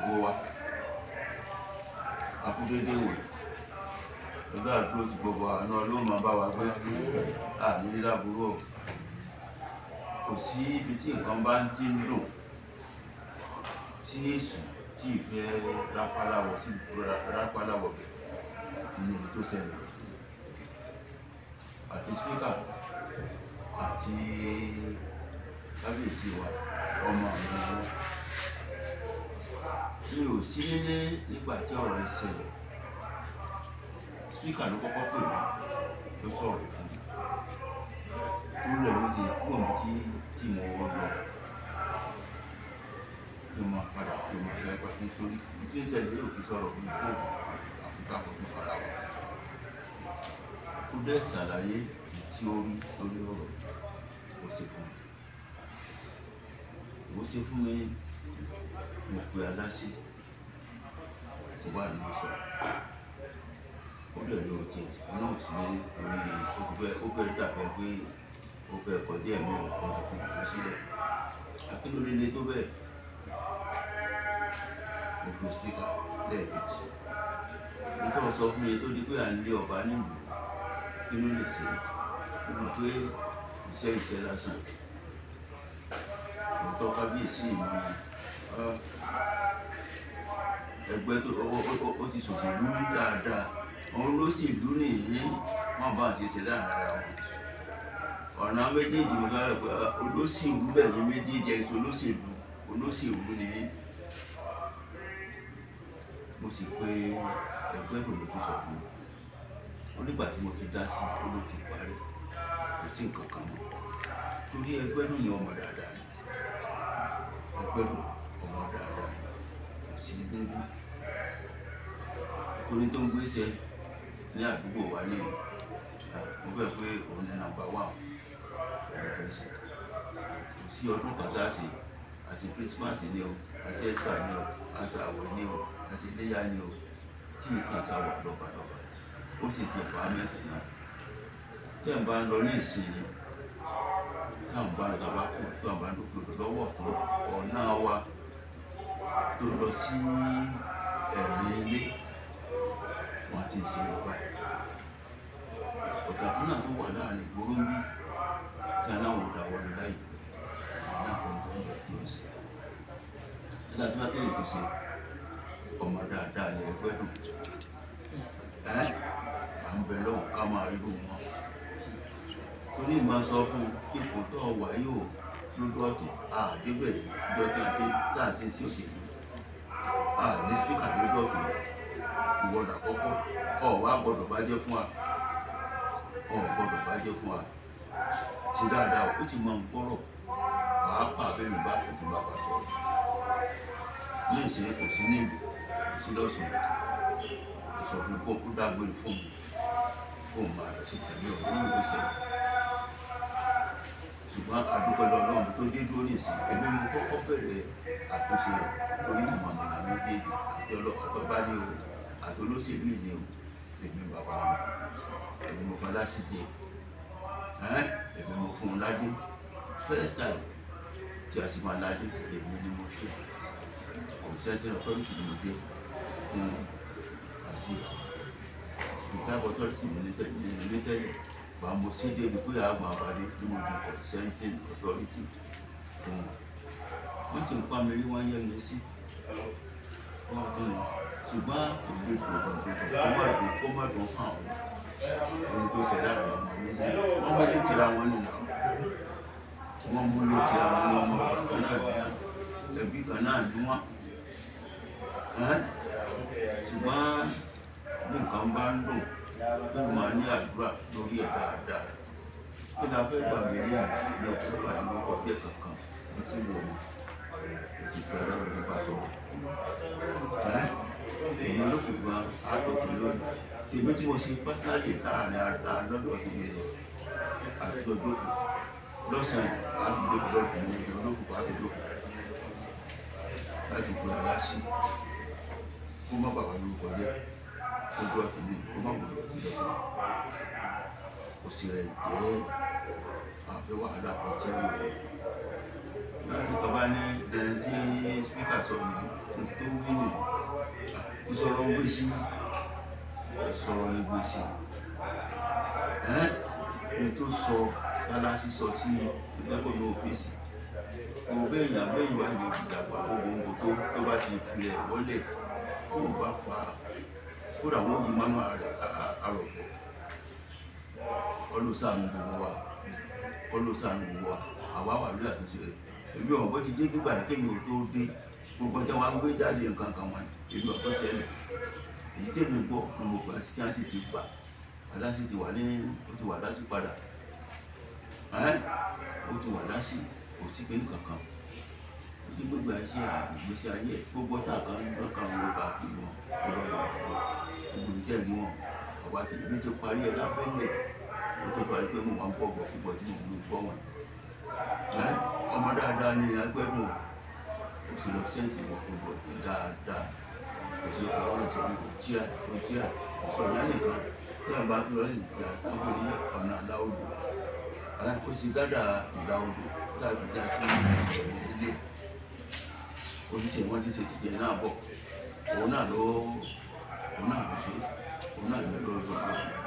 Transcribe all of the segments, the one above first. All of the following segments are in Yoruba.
gbogbo wa akúdédé wò lọ́gá àdúró ti gbogbo àná ló máa bá wa gbé àní láburú o. Kò sí ibi tí nǹkan bá ń tí ń dùn tí èṣù tí ìfẹ́ rápáláwọ̀ sí rápáláwọ̀ bẹ̀ nínú ibi tó ṣẹlẹ̀ àti spíkà àti kábíyèsí wa ọmọ àwọn ọmọ mi ò sí nílé nígbà tí ọ̀rọ̀ ìṣẹ̀lẹ̀ spíkà ló kọ́kọ́ pè mí ló sọ̀rọ̀ ìfún mi tó lẹ̀ ló ti kú òun tí mo lọ kí n máa padà kí n máa ṣe ẹgbẹ́ nítorí tí ń ṣẹlẹ̀ yóò kí sọ̀rọ̀ mi kó àfikà fojú fara wa ó dẹ̀ ṣàlàyé tí ó rí lórí ọ̀rọ̀ ó ṣe fún mi ó ṣe fún mi mo pe aláṣẹ kó bá ní sọ ó dẹ̀ lọ jẹ iná sí torí ó fẹ́ dàbẹ̀ pé ó fẹ́ kọjá ẹ̀mí ọ̀kan tó sílẹ̀ akíndórí ilé tó bẹ́ẹ̀ mo pe spíkà lẹ́ẹ̀kejì nítorí sọ fún mi tó di pé à ń lé ọba nílùú kí ló lè ṣe ó mọ̀ pé iṣẹ́ lásán òótọ́ kábíyèsí mi ẹgbẹ́ tó ó ti ṣòṣèlú dáadáa àwọn olóṣèlú nìyí wọ́n bá ṣe ṣe láàrin ara wọn ọ̀nà méjèèjì mo bá rẹ̀ pé olóṣèlú lẹ́yìn méjèèjì ẹ̀ṣọ́ olóṣèlú nìyí mo sì pé ẹgbẹ́ tòun tó sọ fún mi ó nígbà tí mo ti dá sí ó ló ti parí kò sí nǹkan kan mọ́ torí ẹgbẹ́ náà ni ọmọ dáadáa ni ẹgbẹ́ náà ọmọ dáadáa ni kò sí níbí torí tó ń gbéṣẹ́ ní àdúgbò wa ní mo fẹ́ pé òun ní nàmbà wà ẹ̀ẹ́dẹ́gbẹ̀sẹ̀ kò sí ọdún pàtàkì àti Christmas ni o àti Easter ni o àti àwẹ̀ ni o àti iléyá ni o tí nǹkan ti wà lọ́balọ́ba ó sì ti pa mẹ́sẹ̀ náà tẹ́ ń bá ń lọ ní ìsinyìí táwọn bá ń tàbá kú táwọn bá ń dòkòdò lọ́wọ́ tó ọ̀nà wa tó lọ sí ẹ̀rín ilé wọn ti ṣe ọba ẹ̀ ọ̀gá kan náà tó wà láàrin ìgboro ń bí tí aláwọ̀ ọ̀dà wọlé láìpẹ́ náà tó ń bọ̀ ń bẹ̀ tó ń ṣe nígbà tí wọ́n kéde kò ṣe ọmọ dáadáa ní ẹgbẹ́ dùn à ń bẹ lọ́wọ́ ká máa rí wọn torí ìmọ̀ sọ fún ipò tó wà yóò lójú ọ̀tí àdébẹ̀ ìjọ tí a ti ń sí òṣèlú ní spíkà lójú ọ̀tí ìwọ̀dà kọ́kọ́ wá gbọ́dọ̀ bá jẹ́ fún wa gbọ́dọ̀ bá jẹ́ fún wa ṣe dáadáa ó sì máa ń gbọ́rọ̀ pàápàá bẹ́ẹ̀ mi bá òkú bá bá sọ̀rọ̀ ní ìṣẹ̀lẹ̀ kò sí ní ìlú kò sí lọ́sùn kò sọ fún kó dágbére fún mi kó máa lọ sí tẹ̀lé ọ̀rọ̀ ní ìgbésẹ̀ ṣùgbọ́n àdúgbò lọ́wọ́ tó dé dúró nìsín ẹ̀mí mo kọ́kọ́ bẹ̀rẹ̀ àtúnṣe rẹ̀ torí ìmọ̀ àmọ̀nà méjèèjì àtọ́bá ní o àtolóṣèlú ìní o èmi bàbá wọn èmi mo fọlá sí jẹ èmi mo fún un ládé first time tí a sì máa ládé èmi ni mo ṣe consenting authority ni mo dé fún àṣì ìtàkùn authority mi ní tẹ́lẹ̀ bá mo sí débi pé àwọn àbádé ní mo di consenting authority fún wọn ti ń pa mi rí wọn yẹ mi sí wọn tún ní ṣùgbọ́n ìlú ìgbòho kó má dùn fún àwọn ohun tó ṣẹlẹ̀ àwọn ọmọ mi wọ́n bá lè tira wọn nìyà wọ́n mú lè tira wọn ní ọmọ kan náà ní ẹbí kan náà ní wọn ṣùgbọ́n bí nǹkan bá ń dùn bí mo máa ní àdúrà lórí ẹ̀ dáadáa kí ni a fẹ́ gbà mí ní ìlú ọ̀pọ̀ àti ọkọ̀ díẹ̀ kankan ní tí mo ti bẹ̀rẹ̀ lórí nípa sọ̀rọ̀ èmi ló kù gan àtọ̀tún lónìí èmi tí mo ṣe pátálì láàrin àlọ́dọ̀ ìdílé rẹ̀ àti ọjọ́ lọ́sàn-án àdúgbò ìjọba ní ìjọ olókùnkùn àdúgbò láti gbé aláṣí kó má bàbá lórúkọ jẹ́ ojú ọtí ní kó má gbọdọ̀ ọtí lọ́wọ́ kò sì rẹ̀ jẹ́ àfẹ́ wàhálà kan tí ó wọ̀ láti kọ́ bá ní ẹni tí spíkà sọ ní tó wí nù ìsọ̀rọ̀ ń gbé sí ìsọ̀rọ̀ ń gbé sí ní tó sọ Lálásí sọ sí ìdẹ́kọ̀ ní ọ́fíìsì òun bẹ́yìn wá ní ìdàgbà gbogbo tó bá ti pilẹ̀ wọlé kó bá fa kódà wọ́n yí mọ́nà àrọ̀pọ̀ ọlọ́sàánú gbogbo wa àwa wà lórí àtúnṣe rẹ̀ èmi ọ̀gbọ́n ti dé nígbà yìí kémi ò tó dé gbogbo tí wọ́n á gbé jáde nǹkan kan wọn èmi ọ̀gbọ́n ṣẹlẹ̀ èyí tèmi gbọ́ ni mo gbà sí kí wọ́n sì ti gbà Lálásí ti wà ní ó ti wà Lásí padà ó ti wà Lásí kò sí pé nǹkankan ó ti gbogbo ìgbésí ayé gbogbo tá a kan lọ́kàn ló bá fi wọn gbogbo ìjẹ́ ìlú wọn àwa ti ibi ti parí ẹ̀ lábẹ́lẹ̀ ó tó parí pé mo máa ń bọ̀ púpọ̀ tí mo gbọ́ wọn ọmọ dáadáa ní agbẹ́dùn ó sì lọ sẹ́ǹtì wọn kò bọ̀ dáadáa kò sí ọ̀rọ̀ ìṣẹ́yìn kò jíà ìsọ̀yà nìkan tí a bá tó lọ sí ìgbà táwọn ní ọ̀nà Ìlà-Odò ó sì gádà Ìlà-Odò láti dá sí ilé oníṣẹ́ wọn ti ṣe tìjẹ náà bọ̀ òun náà ló ṣe òun náà ló lọ́ọ́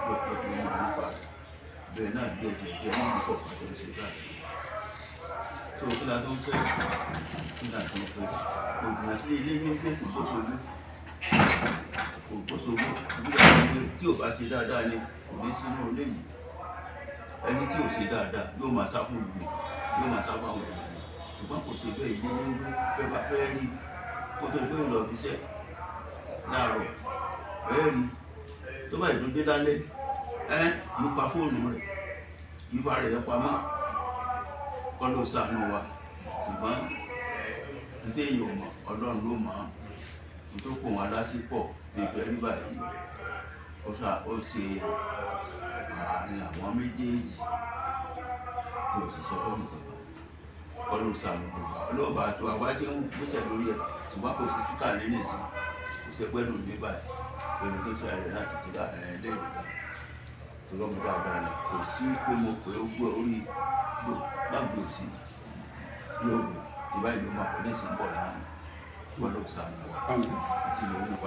nípa bẹ́ẹ̀ náà bí ẹ̀jẹ̀ wọn pọ̀ pàtó ṣe káàkiri tó kí la tó ń fẹ́ kí la tó ń fẹ́ kò jìnnà sí ilé ní pé kò gbóṣogbo tí ò bá ṣe dáadáa ni kò ní sínú ilé yìí ẹni tí ò ṣe dáadáa yóò máa sá fún ìlú yóò máa sá fún àwọn ènìyàn ṣùgbọ́n kò ṣe bẹ́ẹ̀ ilé ní bẹ́ẹ̀ bá fẹ́ rí kó tó gbé lọ fi iṣẹ́ láàárọ̀ bẹ́ẹ̀ rí tó bá ìdúndé lálẹ́ kì í pa fóònù rẹ̀ kì í fa rẹ̀ pamọ́ kọ́ ló ṣàánú wa ṣùgbọ́n ní téèyàn mọ̀ Ọlọ́run ló mọ̀ ọ́n tó kó wọn lásìkò bèbè rí báyìí ó ṣe àárín àwọn méjèèjì tí ò sì sọ fọ́ọ̀mù kankan kọ́ ló ṣàánú gbogbo ọlọ́ọ̀bà tó àwa tí ń gbéṣẹ́ lórí ẹ̀ ṣùgbọ́n kò sí fíkà lẹ́nu sí kò ṣe pẹ́lú ní báyìí pẹ̀lú tó ṣe àrẹ̀ láti ti dá lẹ́yìn kan tó lọ́mọ dáadáa ni kò sí pé mo pè ó gbọ́ orí gbàgbé òsì yóò gbé ìbáyìí ló máa pọ̀ ní ìsìn bọ̀ láàrín wọn ló ṣàánú wa àti ìlú nípa.